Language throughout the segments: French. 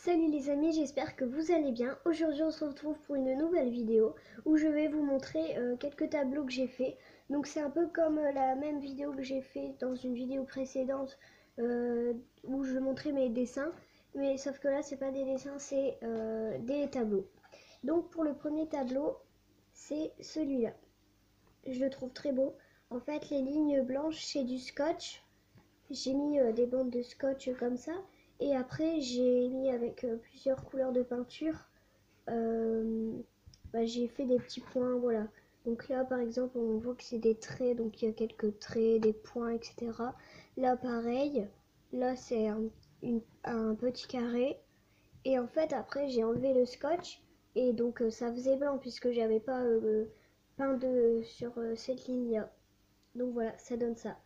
Salut les amis, j'espère que vous allez bien. Aujourd'hui on se retrouve pour une nouvelle vidéo où je vais vous montrer quelques tableaux que j'ai fait. Donc c'est un peu comme la même vidéo que j'ai fait dans une vidéo précédente où je montrais mes dessins. Mais sauf que là c'est pas des dessins, c'est des tableaux. Donc pour le premier tableau, c'est celui-là. Je le trouve très beau. En fait les lignes blanches c'est du scotch. J'ai mis des bandes de scotch comme ça. Et après, j'ai mis avec plusieurs couleurs de peinture. J'ai fait des petits points, voilà. Donc là, par exemple, on voit que c'est des traits. Donc il y a quelques traits, des points, etc. Là, pareil. Là, c'est un petit carré. Et en fait, après, j'ai enlevé le scotch. Et donc, ça faisait blanc puisque j'avais pas peint sur cette ligne-là. Donc voilà, ça donne ça.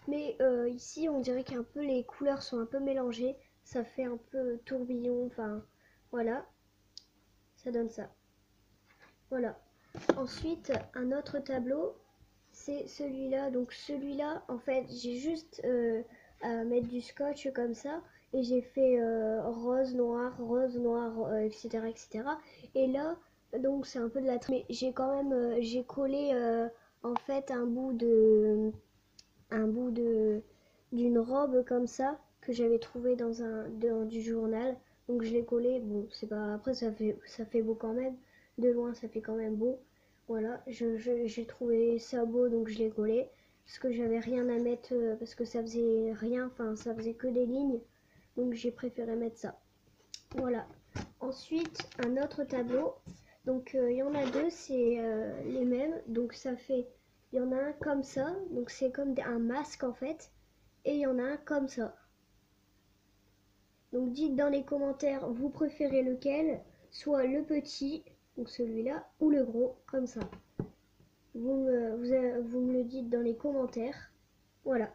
Mais ici, on dirait qu'un peu les couleurs sont un peu mélangées. Ça fait un peu tourbillon, enfin voilà, ça donne ça. Voilà. Ensuite, un autre tableau, c'est celui-là. Donc celui-là, en fait, j'ai juste à mettre du scotch comme ça. Et j'ai fait rose, noir, etc., etc. Et là, donc c'est un peu de la... Mais j'ai quand même, j'ai collé en fait un bout d'une robe comme ça que j'avais trouvé dans du journal. Donc je l'ai collé. Bon, c'est pas, après ça fait beau quand même. De loin ça fait quand même beau. Voilà, j'ai trouvé ça beau donc je l'ai collé parce que j'avais rien à mettre parce que ça faisait rien, enfin ça faisait que des lignes. Donc j'ai préféré mettre ça. Voilà. Ensuite, un autre tableau. Donc il y en a deux, c'est les mêmes. Donc ça fait, il y en a un comme ça. Donc c'est comme un masque en fait. Et il y en a un comme ça. Donc dites dans les commentaires, vous préférez lequel, soit le petit, donc celui-là, ou le gros, comme ça. Vous me le dites dans les commentaires. Voilà.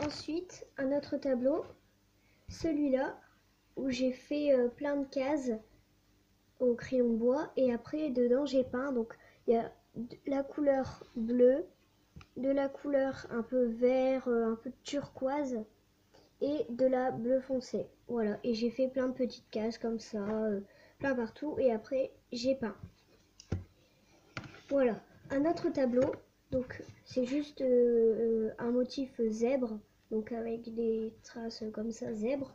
Ensuite, un autre tableau, celui-là, où j'ai fait plein de cases au crayon de bois et après dedans j'ai peint. Donc il y a la couleur bleue, de la couleur un peu vert, un peu turquoise et de la bleu foncé. Voilà, et j'ai fait plein de petites cases comme ça, plein partout et après j'ai peint. Voilà, un autre tableau. Donc c'est juste un motif zèbre, donc avec des traces comme ça, zèbre.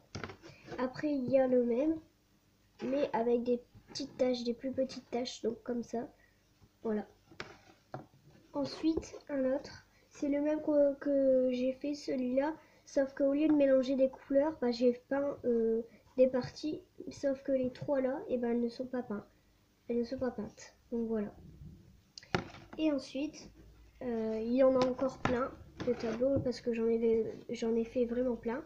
Après il y a le même, mais avec des petites taches, des plus petites taches, donc comme ça. Voilà. Ensuite, un autre. C'est le même que j'ai fait celui-là, sauf qu'au lieu de mélanger des couleurs, j'ai peint des parties, sauf que les trois là, elles ne sont pas peintes. Elles ne sont pas peintes. Donc voilà. Et ensuite, il y en a encore plein de tableaux parce que j'en ai fait vraiment plein.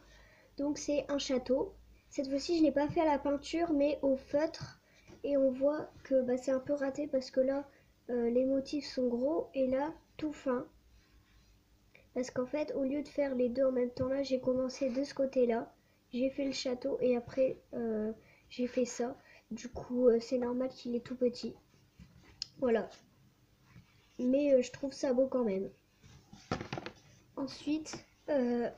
Donc c'est un château. Cette fois-ci, je n'ai pas fait à la peinture, mais au feutre. Et on voit que c'est un peu raté parce que là, les motifs sont gros et là, tout fin. Parce qu'en fait, au lieu de faire les deux en même temps, là, j'ai commencé de ce côté-là. J'ai fait le château et après, j'ai fait ça. Du coup, c'est normal qu'il est tout petit. Voilà. Mais je trouve ça beau quand même. Ensuite, un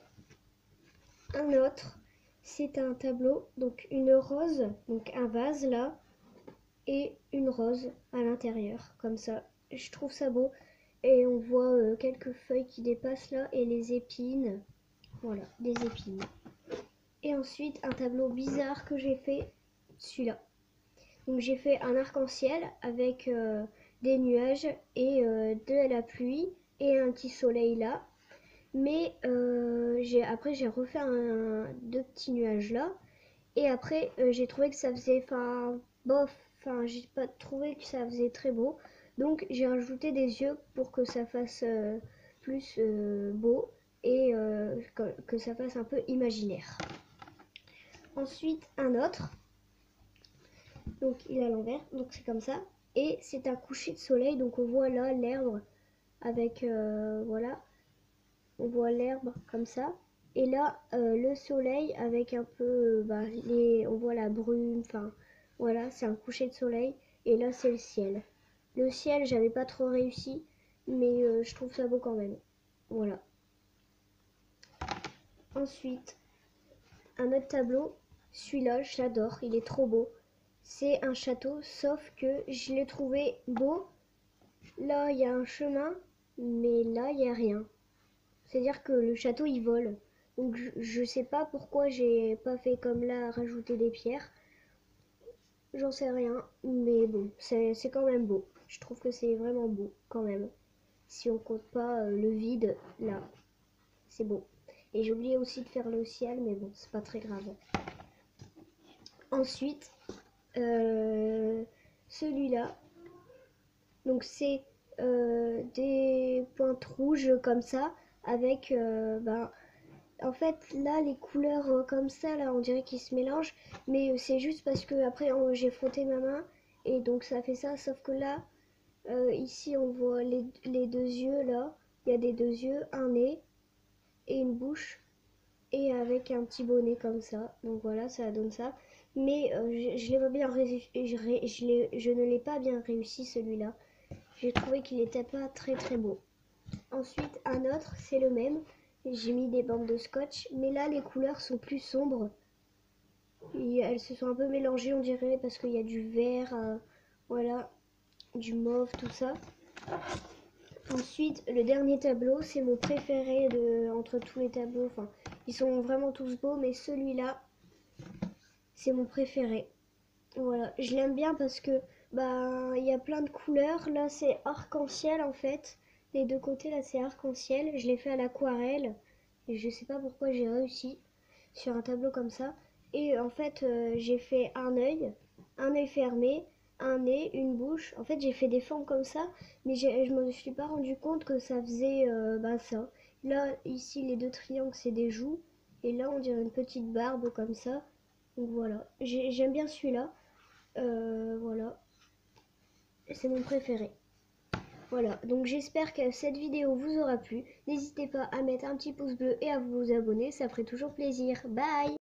autre, c'est un tableau, donc une rose, donc un vase là, et une rose à l'intérieur, comme ça. Je trouve ça beau. Et on voit quelques feuilles qui dépassent là, et les épines. Voilà, des épines. Et ensuite, un tableau bizarre que j'ai fait, celui-là. Donc j'ai fait un arc-en-ciel avec des nuages et de la pluie et un petit soleil là. Mais après j'ai refait deux petits nuages là. Et après j'ai trouvé que ça faisait, bof, j'ai pas trouvé que ça faisait très beau. Donc j'ai rajouté des yeux pour que ça fasse plus beau et que ça fasse un peu imaginaire. Ensuite un autre. Donc il est à l'envers, donc c'est comme ça. Et c'est un coucher de soleil, donc on voit là l'herbe avec, voilà, on voit l'herbe comme ça. Et là, le soleil avec un peu, on voit la brume, enfin, voilà, c'est un coucher de soleil. Et là, c'est le ciel. Le ciel, j'avais pas trop réussi, mais je trouve ça beau quand même. Voilà. Ensuite, un autre tableau. celui-là, j'adore, il est trop beau. C'est un château, sauf que je l'ai trouvé beau. Là, il y a un chemin, mais là, il n'y a rien. C'est-à-dire que le château, il vole. Donc, je sais pas pourquoi j'ai pas fait comme là, rajouter des pierres. J'en sais rien, mais bon, c'est quand même beau. Je trouve que c'est vraiment beau, quand même. Si on compte pas le vide, là, c'est beau. Et j'ai oublié aussi de faire le ciel, mais bon, c'est pas très grave. Ensuite, celui-là, donc c'est des pointes rouges comme ça, avec, en fait, là, les couleurs comme ça, là, on dirait qu'ils se mélangent, mais c'est juste parce que après j'ai frotté ma main, et donc ça fait ça, sauf que là, ici, on voit les deux yeux, là, il y a des deux yeux, un nez et une bouche, et avec un petit bonnet comme ça. Donc voilà, ça donne ça. Mais je l'ai pas bien je ne l'ai pas bien réussi celui-là. J'ai trouvé qu'il n'était pas très très beau. Ensuite, un autre, c'est le même. J'ai mis des bandes de scotch, mais là les couleurs sont plus sombres. Et elles se sont un peu mélangées, on dirait, parce qu'il y a du vert, voilà, du mauve, tout ça. Ensuite, le dernier tableau, c'est mon préféré entre tous les tableaux. Enfin, ils sont vraiment tous beaux, mais celui-là, c'est mon préféré. Voilà, je l'aime bien parce que il y a plein de couleurs. Là, c'est arc-en-ciel en fait. Les deux côtés, là, c'est arc-en-ciel. Je l'ai fait à l'aquarelle. Et je sais pas pourquoi j'ai réussi sur un tableau comme ça. Et en fait, j'ai fait un œil fermé, un nez, une bouche. En fait, j'ai fait des formes comme ça, mais je me suis pas rendu compte que ça faisait ça. Là, ici, les deux triangles, c'est des joues. Et là, on dirait une petite barbe comme ça. Donc voilà, j'aime bien celui-là. Voilà, c'est mon préféré. Voilà, donc j'espère que cette vidéo vous aura plu. N'hésitez pas à mettre un petit pouce bleu et à vous abonner, ça ferait toujours plaisir. Bye!